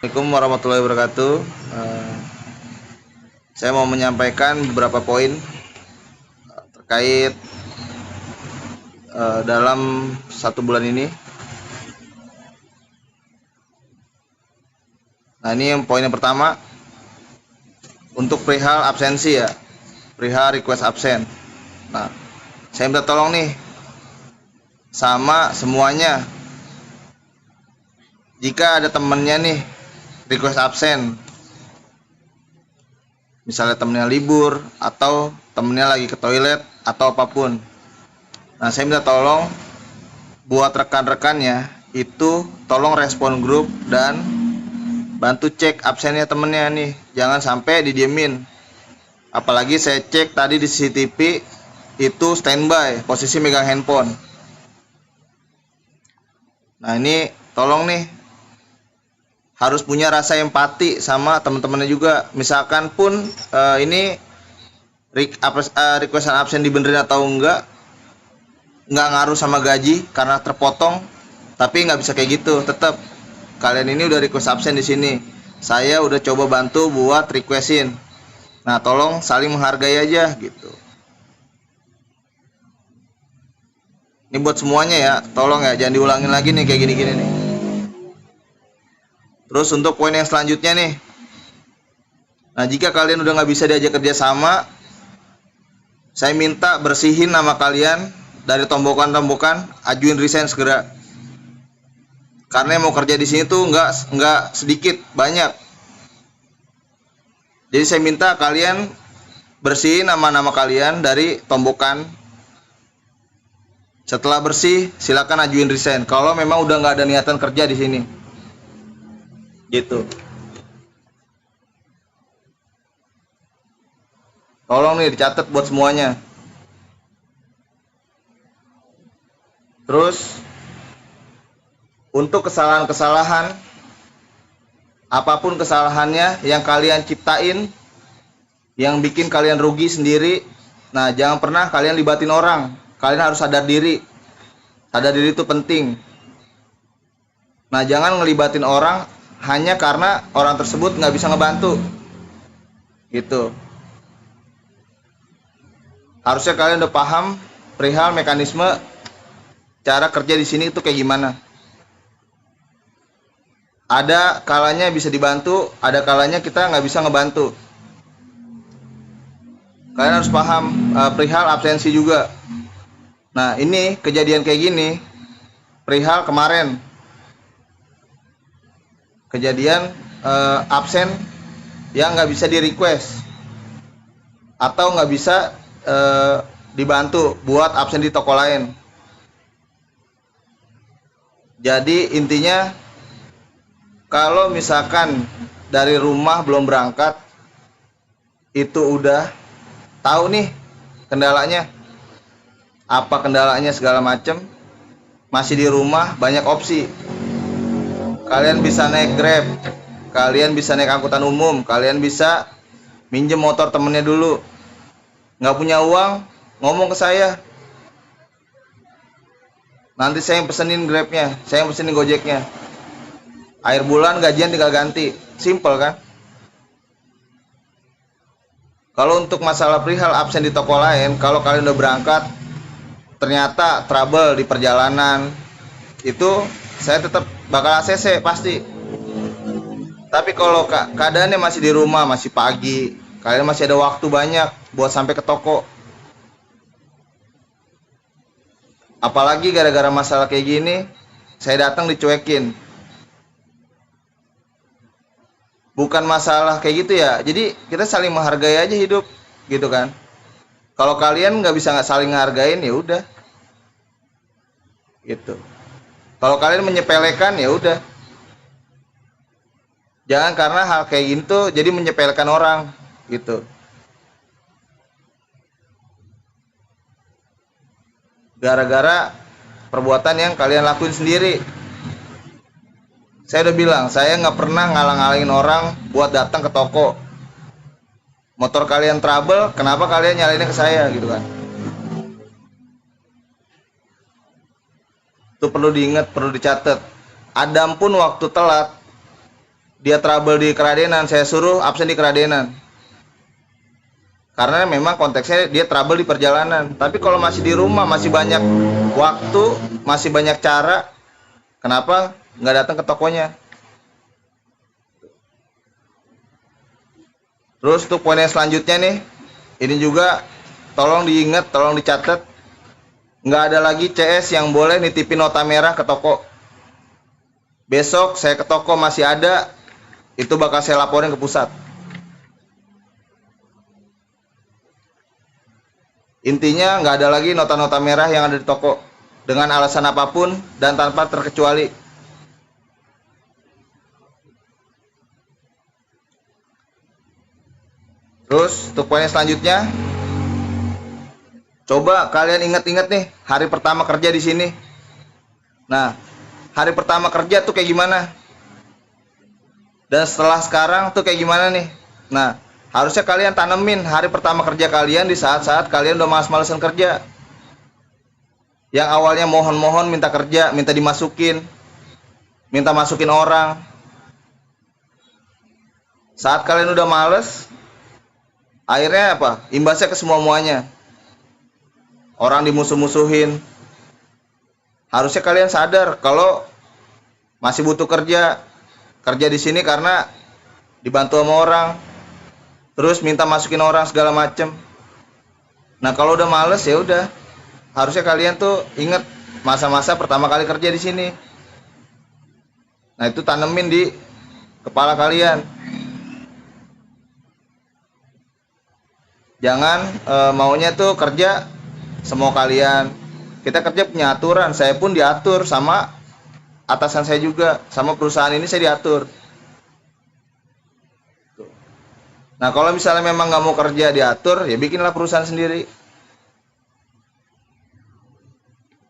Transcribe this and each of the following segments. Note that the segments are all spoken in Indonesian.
Assalamualaikum warahmatullahi wabarakatuh. Saya mau menyampaikan beberapa poin terkait dalam 1 bulan ini. Nah, ini poin yang pertama untuk perihal absensi ya, perihal request absen. Nah, saya minta tolong nih sama semuanya, jika ada temennya nih request absen, misalnya temennya libur atau temennya lagi ke toilet atau apapun. Nah, saya minta tolong buat rekan-rekannya itu tolong respon grup dan bantu cek absennya temennya nih, jangan sampai didiemin. Apalagi saya cek tadi di CCTV itu standby, posisi megang handphone. Nah, ini tolong nih harus punya rasa empati sama teman-temannya juga. Misalkan pun ini requestan absen dibenerin atau enggak ngaruh sama gaji karena terpotong, tapi nggak bisa kayak gitu. Tetap kalian ini udah request absen di sini, saya udah coba bantu buat requestin. Nah, tolong saling menghargai aja gitu. Ini buat semuanya ya, tolong ya, jangan diulangin lagi nih kayak gini-gini nih. Terus untuk poin yang selanjutnya nih, nah jika kalian udah nggak bisa diajak kerja sama, saya minta bersihin nama kalian dari tombokan-tombokan, ajuin resign segera. Karena yang mau kerja di sini tuh nggak sedikit, banyak. Jadi saya minta kalian bersihin nama-nama kalian dari tombokan. Setelah bersih, silakan ajuin resign. Kalau memang udah nggak ada niatan kerja di sini. Gitu. Tolong nih dicatat buat semuanya. Terus untuk kesalahan-kesalahan, apapun kesalahannya yang kalian ciptain, yang bikin kalian rugi sendiri, nah jangan pernah kalian libatin orang. Kalian harus sadar diri. Sadar diri itu penting. Nah, jangan ngelibatin orang hanya karena orang tersebut nggak bisa ngebantu. Gitu. Harusnya kalian udah paham perihal mekanisme cara kerja di sini itu kayak gimana. Ada kalanya bisa dibantu, ada kalanya kita nggak bisa ngebantu. Kalian harus paham perihal absensi juga. Nah, ini kejadian kayak gini perihal kemarin, kejadian absen yang nggak bisa di request atau nggak bisa dibantu buat absen di toko lain. Jadi intinya, kalau misalkan dari rumah belum berangkat, itu udah tahu nih kendalanya, apa kendalanya segala macem. Masih di rumah banyak opsi. Kalian bisa naik Grab, kalian bisa naik angkutan umum, kalian bisa minjem motor temennya dulu. Nggak punya uang, ngomong ke saya, nanti saya yang pesenin Grabnya, saya yang pesenin Gojeknya. Akhir bulan gajian tinggal ganti. Simple kan? Kalau untuk masalah perihal absen di toko lain, kalau kalian udah berangkat ternyata trouble di perjalanan, itu saya tetap bakal ACC pasti. Tapi kalau keadaannya masih di rumah, masih pagi, kalian masih ada waktu banyak buat sampai ke toko. Apalagi gara-gara masalah kayak gini, saya datang dicuekin. Bukan masalah kayak gitu ya. Jadi kita saling menghargai aja hidup, gitu kan. Kalau kalian nggak bisa saling menghargain, ya udah. Gitu. Kalau kalian menyepelekan, ya udah. Jangan karena hal kayak gitu jadi menyepelekan orang, gitu. Gara-gara perbuatan yang kalian lakuin sendiri. Saya udah bilang, saya nggak pernah ngalang-ngalangin orang buat datang ke toko. Motor kalian trouble, kenapa kalian nyalainnya ke saya, gitu kan? Itu perlu diingat, perlu dicatat. Adam pun waktu telat, dia trouble di Keradenan, saya suruh absen di Keradenan. Karena memang konteksnya dia trouble di perjalanan. Tapi kalau masih di rumah, masih banyak waktu, masih banyak cara, kenapa nggak datang ke tokonya? Terus untuk poin yang selanjutnya nih, ini juga tolong diingat, tolong dicatat, nggak ada lagi CS yang boleh nitipin nota merah ke toko. Besok saya ke toko masih ada, itu bakal saya laporin ke pusat. Intinya nggak ada lagi nota-nota merah yang ada di toko dengan alasan apapun dan tanpa terkecuali. Terus untuk poin selanjutnya, coba kalian ingat-ingat nih hari pertama kerja di sini. Nah, hari pertama kerja tuh kayak gimana? Dan setelah sekarang tuh kayak gimana nih? Nah, harusnya kalian tanemin hari pertama kerja kalian di saat-saat kalian udah males-malesan kerja. Yang awalnya mohon-mohon minta kerja, minta dimasukin, minta masukin orang. Saat kalian udah males, akhirnya apa? Imbasnya ke semua-muanya. Orang dimusuh-musuhin. Harusnya kalian sadar kalau masih butuh kerja. Kerja di sini karena dibantu sama orang. Terus minta masukin orang segala macem. Nah, kalau udah males ya udah. Harusnya kalian tuh inget masa-masa pertama kali kerja di sini. Nah, itu tanemin di kepala kalian. Jangan maunya tuh kerja semua kalian. Kita kerja punya aturan. Saya pun diatur sama atasan saya juga. Sama perusahaan ini saya diatur. Nah, kalau misalnya memang nggak mau kerja diatur, ya bikinlah perusahaan sendiri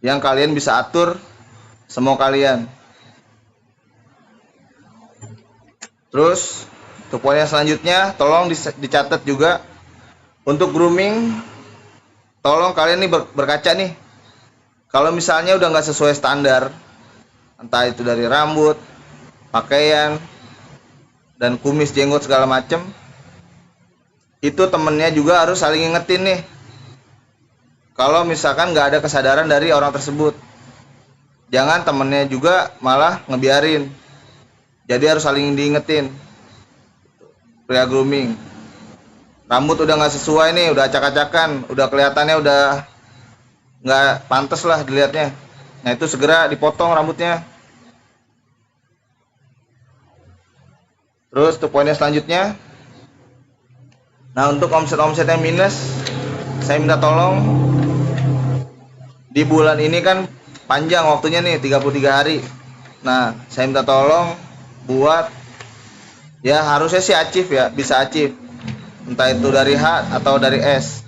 yang kalian bisa atur semua kalian. Terus untuk poin yang selanjutnya, tolong dicatat juga untuk grooming. Tolong kalian nih berkaca nih. Kalau misalnya udah nggak sesuai standar, entah itu dari rambut, pakaian, dan kumis, jenggot segala macem, itu temennya juga harus saling ingetin nih. Kalau misalkan nggak ada kesadaran dari orang tersebut, jangan temennya juga malah ngebiarin. Jadi harus saling diingetin. Pria grooming, rambut udah nggak sesuai nih, udah acak-acakan, udah kelihatannya udah nggak pantas lah dilihatnya. Nah, itu segera dipotong rambutnya. Terus untuk poinnya selanjutnya, nah, untuk omset-omset yang minus, saya minta tolong di bulan ini kan panjang waktunya nih, 33 hari. Nah, saya minta tolong buat, ya harusnya sih achieve ya, bisa achieve. Entah itu dari H atau dari S.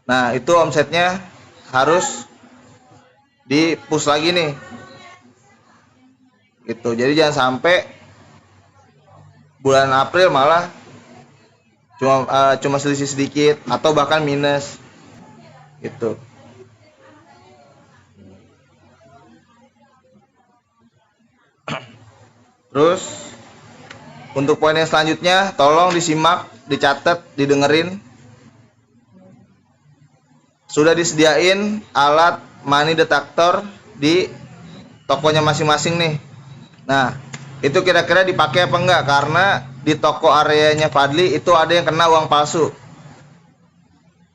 Nah, itu omsetnya harus di push lagi nih. Gitu. Jadi jangan sampai bulan April malah cuma selisih sedikit atau bahkan minus gitu. Terus untuk poin yang selanjutnya, tolong disimak, dicatat, didengerin. Sudah disediain alat money detector di tokonya masing-masing nih. Nah, itu kira-kira dipakai apa enggak? Karena di toko areanya Fadli itu ada yang kena uang palsu.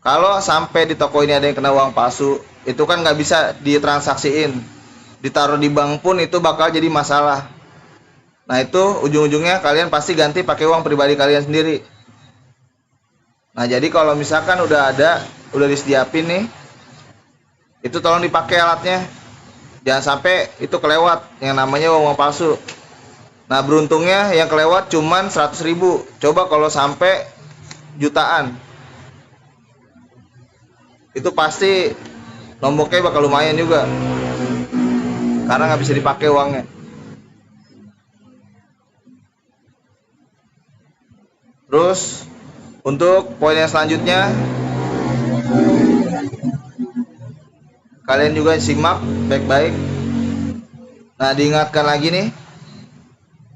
Kalau sampai di toko ini ada yang kena uang palsu, itu kan nggak bisa ditransaksiin. Ditaruh di bank pun itu bakal jadi masalah. Nah, itu ujung-ujungnya kalian pasti ganti pakai uang pribadi kalian sendiri. Nah, jadi kalau misalkan udah disediapin nih, itu tolong dipakai alatnya. Jangan sampai itu kelewat yang namanya uang palsu. Nah, beruntungnya yang kelewat cuman 100.000. Coba kalau sampai jutaan, itu pasti nomboknya bakal lumayan juga, karena nggak bisa dipakai uangnya. Terus untuk poin yang selanjutnya, kalian juga simak baik-baik. Nah, diingatkan lagi nih,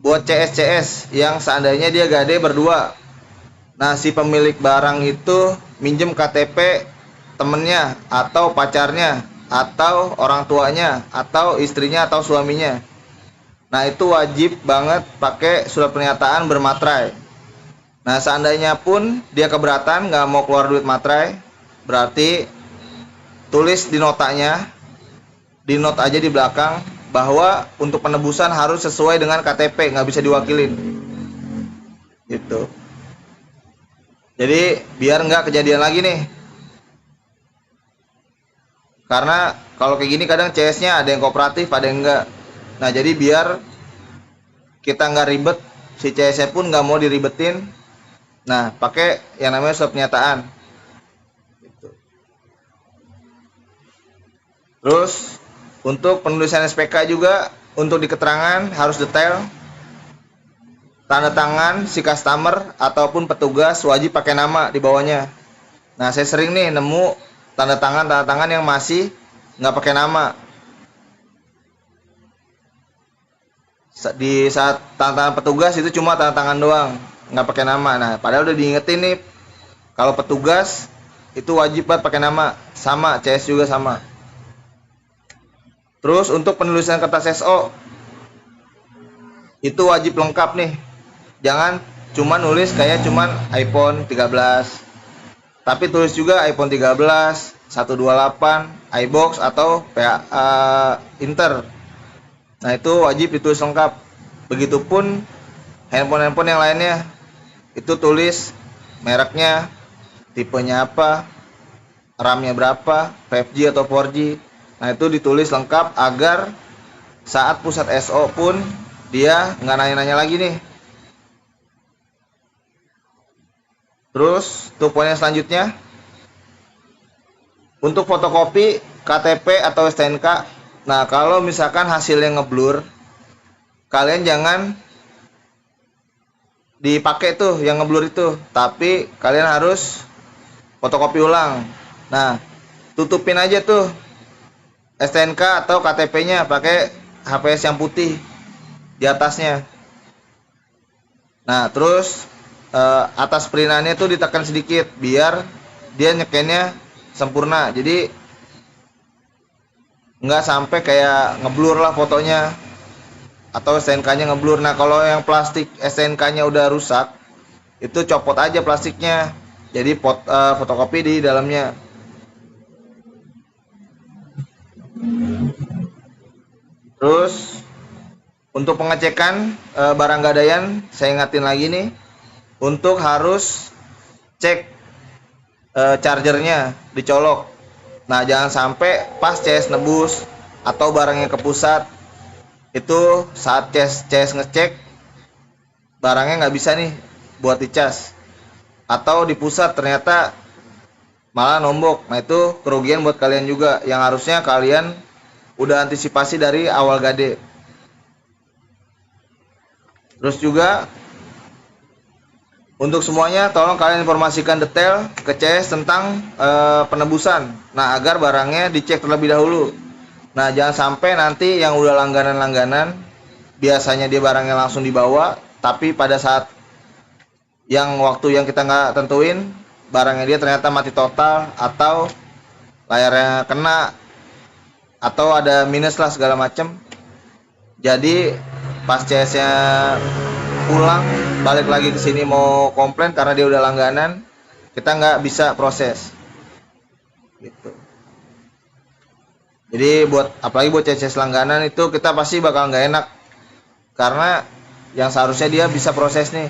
buat CS yang seandainya dia gade berdua. Nah, si pemilik barang itu minjem KTP temennya atau pacarnya atau orang tuanya atau istrinya atau suaminya. Nah, itu wajib banget pakai surat pernyataan bermaterai. Nah, seandainya pun dia keberatan nggak mau keluar duit materai, berarti tulis di notanya, di not aja di belakang, bahwa untuk penebusan harus sesuai dengan KTP, nggak bisa diwakilin gitu. Jadi biar nggak kejadian lagi nih, karena kalau kayak gini kadang CS-nya ada yang kooperatif ada yang enggak. Nah, jadi biar kita nggak ribet, si CS-nya pun nggak mau diribetin, nah pakai yang namanya surat pernyataan gitu. Terus untuk penulisan SPK juga, untuk di keterangan harus detail. Tanda tangan si customer ataupun petugas wajib pakai nama di bawahnya. Nah, saya sering nih nemu tanda tangan yang masih nggak pakai nama. Di saat tanda tangan petugas itu cuma tanda tangan doang, nggak pakai nama. Nah, padahal udah diingetin nih, kalau petugas itu wajib banget pakai nama, sama CS juga sama. Terus untuk penulisan kertas SO itu wajib lengkap nih. Jangan cuma nulis kayak cuman iPhone 13. Tapi tulis juga iPhone 13, 128, iBox atau Inter. Nah, itu wajib ditulis lengkap. Begitupun handphone yang lainnya. Itu tulis mereknya, tipenya apa, RAM-nya berapa, 5G atau 4G. Nah, itu ditulis lengkap agar saat pusat SO pun dia nggak nanya-nanya lagi nih. Terus untuk poin yang selanjutnya, untuk fotokopi KTP atau STNK. Nah, kalau misalkan hasilnya ngeblur, kalian jangan dipakai tuh yang ngeblur itu, tapi kalian harus fotokopi ulang. Nah, tutupin aja tuh STNK atau KTP-nya pakai HPS yang putih di atasnya. Nah, terus atas perintannya tuh ditekan sedikit biar dia nyekennya sempurna. Jadi nggak sampai kayak ngeblur lah fotonya atau STNK-nya ngeblur. Nah, kalau yang plastik STNK-nya udah rusak, itu copot aja plastiknya. Jadi fotokopi di dalamnya. Terus untuk pengecekan barang gadaian, saya ingatin lagi nih, untuk harus cek chargernya dicolok. Nah, jangan sampai pas CS nebus atau barangnya ke pusat, itu saat CS ngecek barangnya nggak bisa nih buat dicas, atau di pusat ternyata malah nombok. Nah, itu kerugian buat kalian juga yang harusnya kalian udah antisipasi dari awal gade. Terus juga untuk semuanya tolong kalian informasikan detail ke CS tentang penebusan. Nah, agar barangnya dicek terlebih dahulu. Nah, jangan sampai nanti yang udah langganan biasanya dia barangnya langsung dibawa, tapi pada saat yang waktu yang kita nggak tentuin, barangnya dia ternyata mati total atau layarnya kena atau ada minus lah segala macam. Jadi pas CS-nya pulang balik lagi ke sini mau komplain karena dia udah langganan, kita nggak bisa proses gitu. Jadi apalagi buat CS langganan itu kita pasti bakal nggak enak, karena yang seharusnya dia bisa proses nih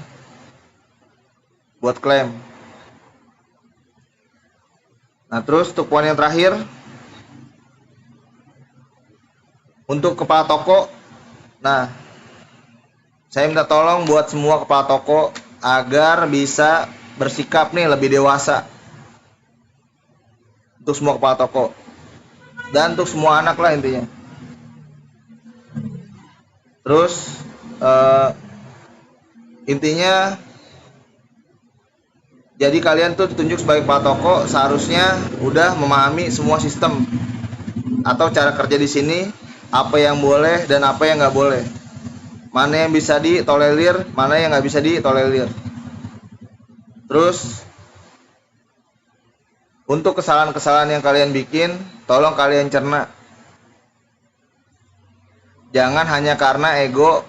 buat klaim. Nah, terus untuk poin yang terakhir, untuk kepala toko. Nah, saya minta tolong buat semua kepala toko agar bisa bersikap nih lebih dewasa. Untuk semua kepala toko dan untuk semua anak lah intinya. Terus intinya, jadi kalian tuh ditunjuk sebagai kepala toko seharusnya udah memahami semua sistem atau cara kerja di sini, apa yang boleh dan apa yang nggak boleh. mana yang bisa ditolerir, mana yang nggak bisa ditolerir. Terus untuk kesalahan-kesalahan yang kalian bikin, tolong kalian cerna. Jangan hanya karena ego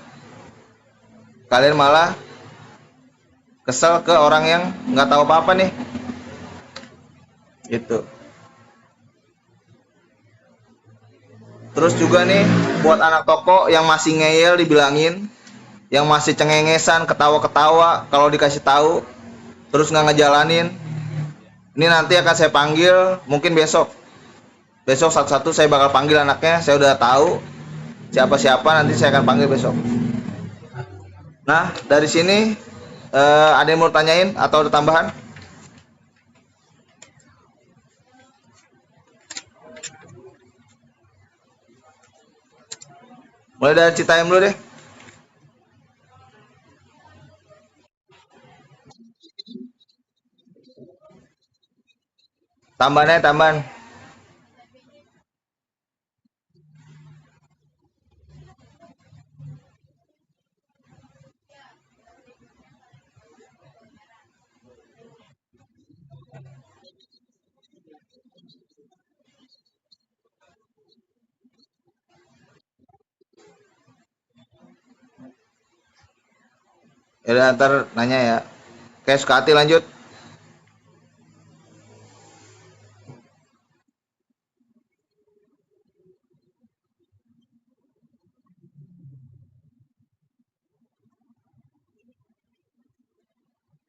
kalian malah kesel ke orang yang nggak tahu apa-apa nih. Gitu. Terus juga nih buat anak toko yang masih ngeyel dibilangin, yang masih cengengesan, ketawa-ketawa kalau dikasih tahu, terus nggak ngejalanin. Ini nanti akan saya panggil, mungkin besok. Besok satu-satu saya bakal panggil anaknya. Saya udah tahu siapa-siapa, nanti saya akan panggil besok. Nah, dari sini ada yang mau tanyain atau ada tambahan? Mulai dari Citayam dulu deh. Tambahannya tambahan. Ya udah ntar nanya ya. Oke, Sukati lanjut.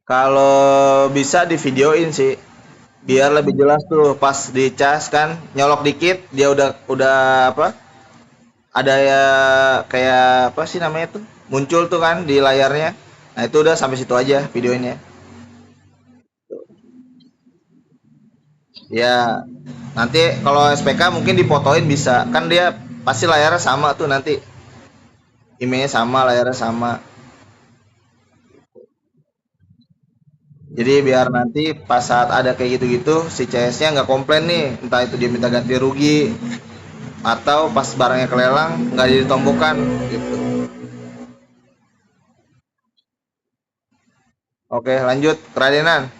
Kalau bisa di videoin sih, biar lebih jelas tuh pas dicas kan, nyolok dikit dia udah apa? Ada ya kayak apa sih namanya tuh? Muncul tuh kan di layarnya. Nah, itu udah sampai situ aja videonya. Ya, nanti kalau SPK mungkin difotoin bisa. Kan dia pasti layarnya sama tuh nanti. Emailnya sama, layarnya sama. Jadi biar nanti pas saat ada kayak gitu-gitu si CS-nya nggak komplain nih, entah itu dia minta ganti rugi atau pas barangnya kelelang nggak ditombokan gitu. Oke, lanjut keradenan.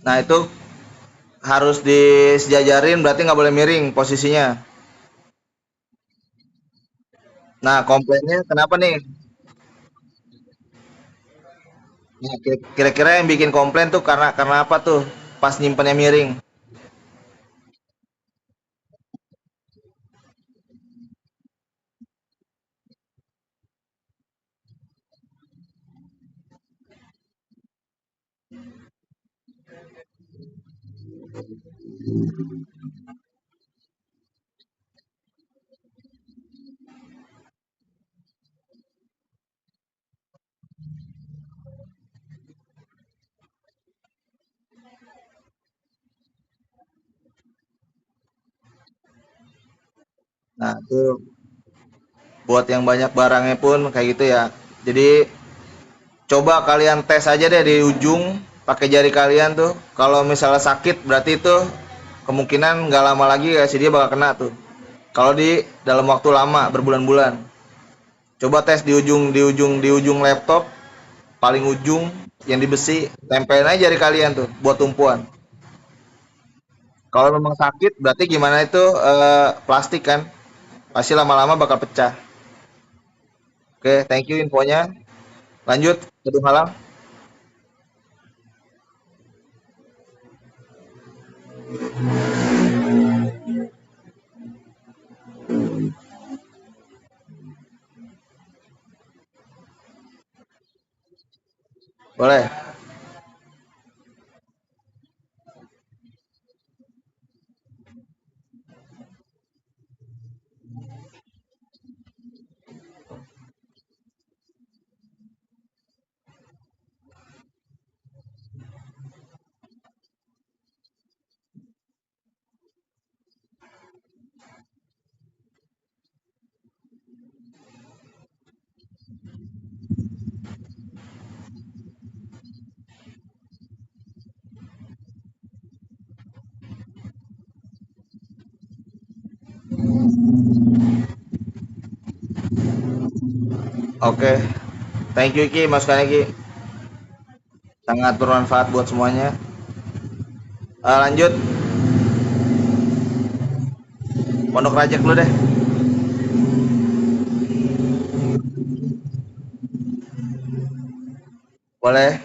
Nah, itu harus disejajarin, berarti nggak boleh miring posisinya. Nah, komplainnya kenapa nih? Nah, kira-kira yang bikin komplain tuh karena apa tuh? Pas nyimpennya miring. Nah, tuh buat yang banyak barangnya pun kayak gitu ya. Jadi coba kalian tes aja deh di ujung pakai jari kalian tuh. Kalau misalnya sakit berarti itu kemungkinan nggak lama lagi ya si dia bakal kena tuh. Kalau di dalam waktu lama berbulan-bulan. Coba tes di ujung laptop paling ujung yang di besi, tempelin aja jari kalian tuh buat tumpuan. Kalau memang sakit berarti gimana itu plastik kan, pasti lama-lama bakal pecah. Oke, thank you infonya. Lanjut kedua halang. Boleh. Oke, thank you Ki, masukannya Ki, sangat bermanfaat buat semuanya. Lanjut, Pondok Rajak dulu deh. Boleh.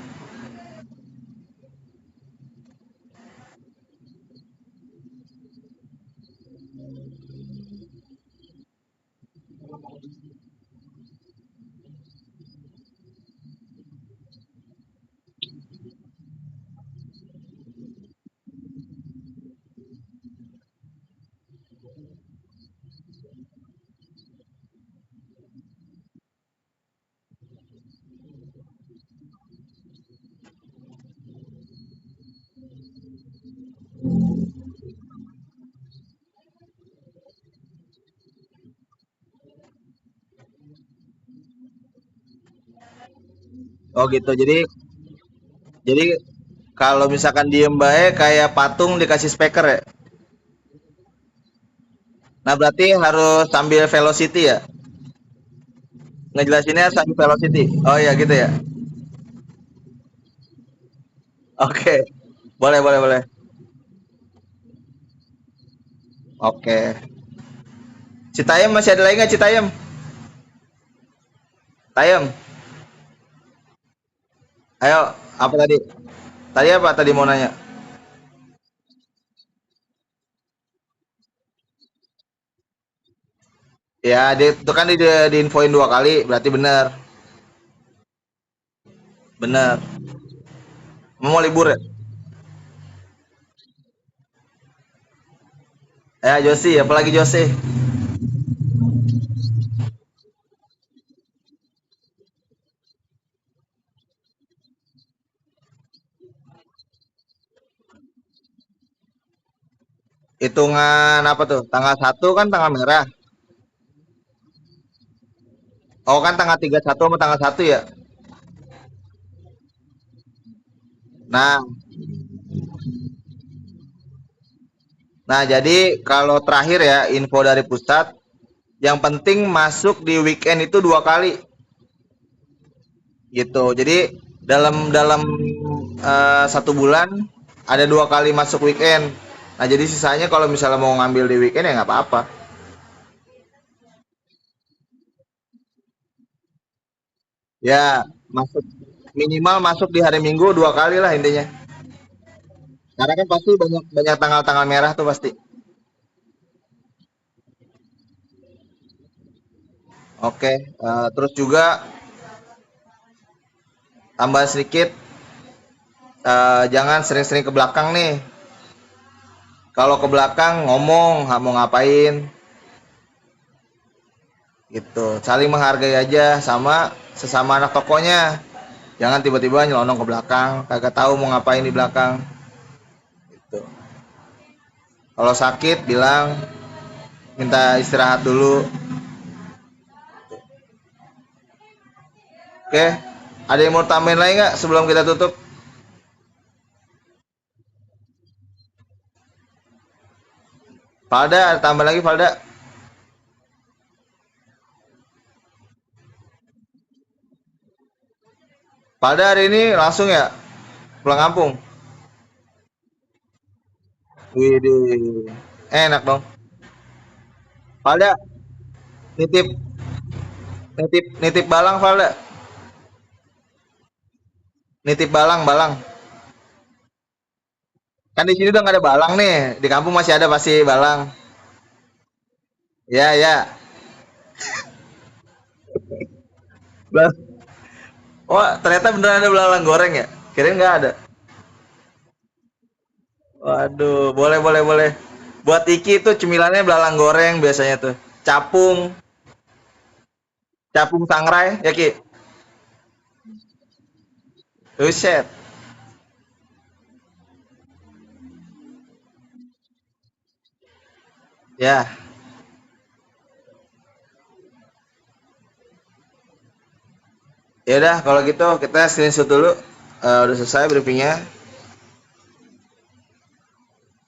Oh gitu. Jadi kalau misalkan diem baik kayak patung dikasih speaker ya. Nah berarti harus sambil velocity ya. Ngejelasinnya sambil velocity. Oh iya gitu ya. Oke. Boleh boleh boleh. Oke. Citayam masih ada lagi nggak Citayam? Tayam. Ayo, apa tadi? Tadi apa tadi mau nanya? Ya, itu kan diinfoin 2 kali, berarti benar. Benar. Mau libur ya? Ya, Josi, apalagi Josi? Hitungan apa tuh? Tanggal 1 kan tanggal merah. Oh kan tanggal 31 sama tanggal 1 ya? Nah, nah jadi kalau terakhir ya info dari pusat, yang penting masuk di weekend itu 2 kali gitu. Jadi dalam dalam 1 bulan ada 2 kali masuk weekend. Nah jadi sisanya kalau misalnya mau ngambil di weekend ya nggak apa-apa. Ya masuk minimal masuk di hari Minggu 2 kali lah intinya. Karena kan pasti banyak banyak tanggal-tanggal merah tuh pasti. Oke, terus juga tambah sedikit, jangan sering-sering ke belakang nih. Kalau ke belakang ngomong mau ngapain gitu. Saling menghargai aja sama sesama anak tokonya. Jangan tiba-tiba nyelonong ke belakang, kagak tahu mau ngapain di belakang gitu. Kalau sakit bilang minta istirahat dulu. Oke, ada yang mau tambahin lagi nggak sebelum kita tutup? Valda, ada tambah lagi Valda? Valda hari ini langsung ya pulang kampung? Widih, enak dong. Valda, nitip nitip nitip balang Valda, nitip balang balang. Kan di sini udah nggak ada balang nih, di kampung masih ada pasti balang. Ya ya. Oh ternyata beneran ada belalang goreng ya? Kirain nggak ada. Waduh, boleh boleh boleh. Buat Iki itu cemilannya belalang goreng biasanya tuh. Capung, capung sangrai ya Ki. Buset. Ya, ya udah kalau gitu kita screenshot dulu. Udah selesai briefingnya.